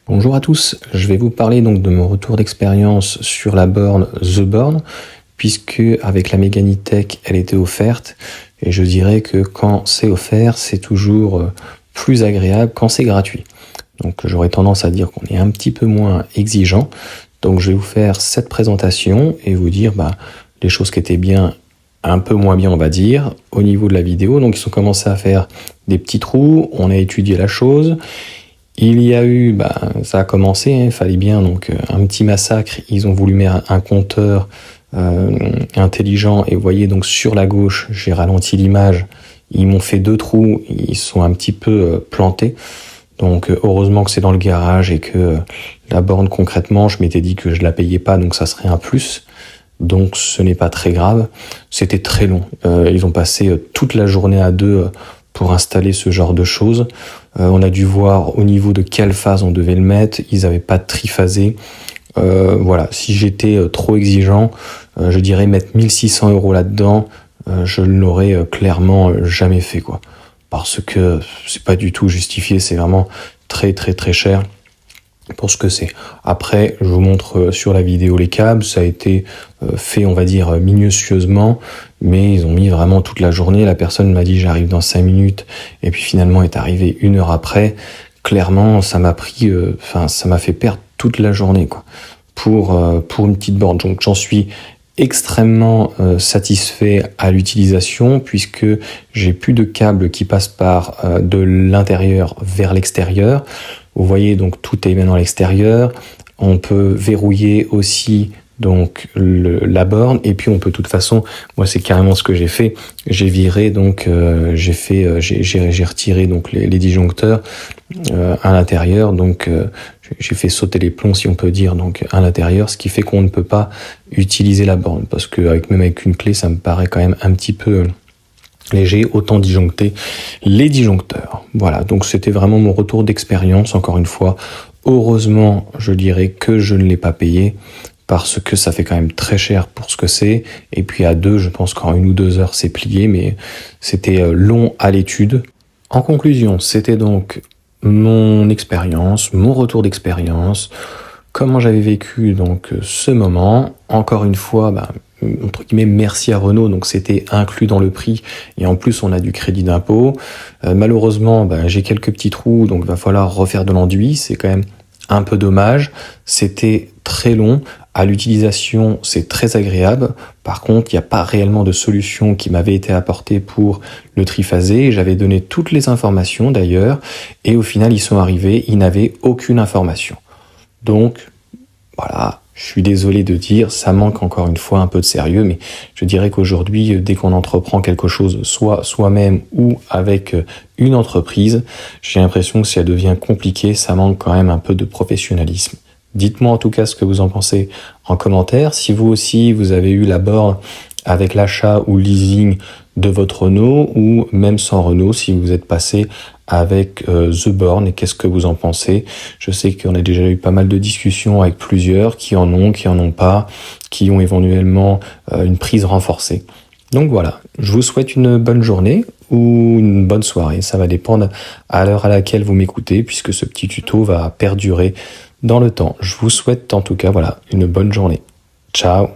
Bonjour à tous, je vais vous parler donc de mon retour d'expérience sur la borne The Born, puisque avec la Meganitech elle était offerte, et je dirais que quand c'est offert, c'est toujours plus agréable quand c'est gratuit. Donc j'aurais tendance à dire qu'on est un petit peu moins exigeant, donc je vais vous faire cette présentation et vous dire les choses qui étaient bien, un peu moins bien on va dire, au niveau de la vidéo. Donc ils ont commencé à faire des petits trous, on a étudié la chose. Il y a eu, ça a commencé, il fallait bien donc un petit massacre. Ils ont voulu mettre un compteur intelligent et vous voyez donc sur la gauche, j'ai ralenti l'image. Ils m'ont fait 2 trous, ils sont un petit peu plantés. Donc heureusement que c'est dans le garage et que la borne concrètement, je m'étais dit que je la payais pas, donc ça serait un plus. Donc ce n'est pas très grave. C'était très long. Ils ont passé toute la journée à 2 pour installer ce genre de choses. On a dû voir au niveau de quelle phase on devait le mettre. Ils n'avaient pas triphasé. Voilà, si j'étais trop exigeant, je dirais mettre 1600 € là-dedans. Je ne l'aurais clairement jamais fait, quoi. Parce que c'est pas du tout justifié. C'est vraiment très très très cher pour ce que c'est. Après, je vous montre sur la vidéo les câbles. Ça a été fait, on va dire, minutieusement, mais ils ont mis vraiment toute la journée. La personne m'a dit j'arrive dans 5 minutes, et puis finalement est arrivé 1 heure après. Clairement, ça m'a pris, ça m'a fait perdre toute la journée, quoi, pour une petite borne. Donc j'en suis extrêmement satisfait à l'utilisation, puisque j'ai plus de câbles qui passent par de l'intérieur vers l'extérieur. Vous voyez, donc tout est maintenant à l'extérieur. On peut verrouiller aussi donc la borne, et puis on peut de toute façon, moi c'est carrément ce que j'ai fait. J'ai viré donc j'ai retiré donc les disjoncteurs à l'intérieur, donc j'ai fait sauter les plombs, si on peut dire, donc à l'intérieur, ce qui fait qu'on ne peut pas utiliser la borne, parce que même avec une clé, ça me paraît quand même un petit peu léger, autant disjoncter les disjoncteurs. Voilà, donc c'était vraiment mon retour d'expérience, encore une fois. Heureusement, je dirais que je ne l'ai pas payé, parce que ça fait quand même très cher pour ce que c'est, et puis à 2, je pense qu'en 1 ou 2 heures c'est plié, mais c'était long à l'étude. En conclusion, c'était donc mon expérience, mon retour d'expérience, comment j'avais vécu donc ce moment. Encore une fois, entre guillemets, merci à Renault, donc c'était inclus dans le prix, et en plus on a du crédit d'impôt. Malheureusement, j'ai quelques petits trous, donc va falloir refaire de l'enduit, c'est quand même un peu dommage. C'était très long, à l'utilisation c'est très agréable. Par contre, il n'y a pas réellement de solution qui m'avait été apportée pour le triphaser. J'avais donné toutes les informations d'ailleurs, et au final ils sont arrivés, ils n'avaient aucune information. Donc voilà, je suis désolé de dire, ça manque encore une fois un peu de sérieux, mais je dirais qu'aujourd'hui, dès qu'on entreprend quelque chose, soit soi-même ou avec une entreprise, j'ai l'impression que si ça devient compliqué, ça manque quand même un peu de professionnalisme. Dites-moi en tout cas ce que vous en pensez en commentaire. Si vous aussi, vous avez eu la borne avec l'achat ou le leasing de votre Renault, ou même sans Renault, si vous êtes passé avec The Born, et qu'est-ce que vous en pensez? Je sais qu'on a déjà eu pas mal de discussions avec plusieurs qui en ont pas, qui ont éventuellement une prise renforcée. Donc voilà, je vous souhaite une bonne journée ou une bonne soirée, ça va dépendre à l'heure à laquelle vous m'écoutez, puisque ce petit tuto va perdurer dans le temps. Je vous souhaite en tout cas une bonne journée. Ciao!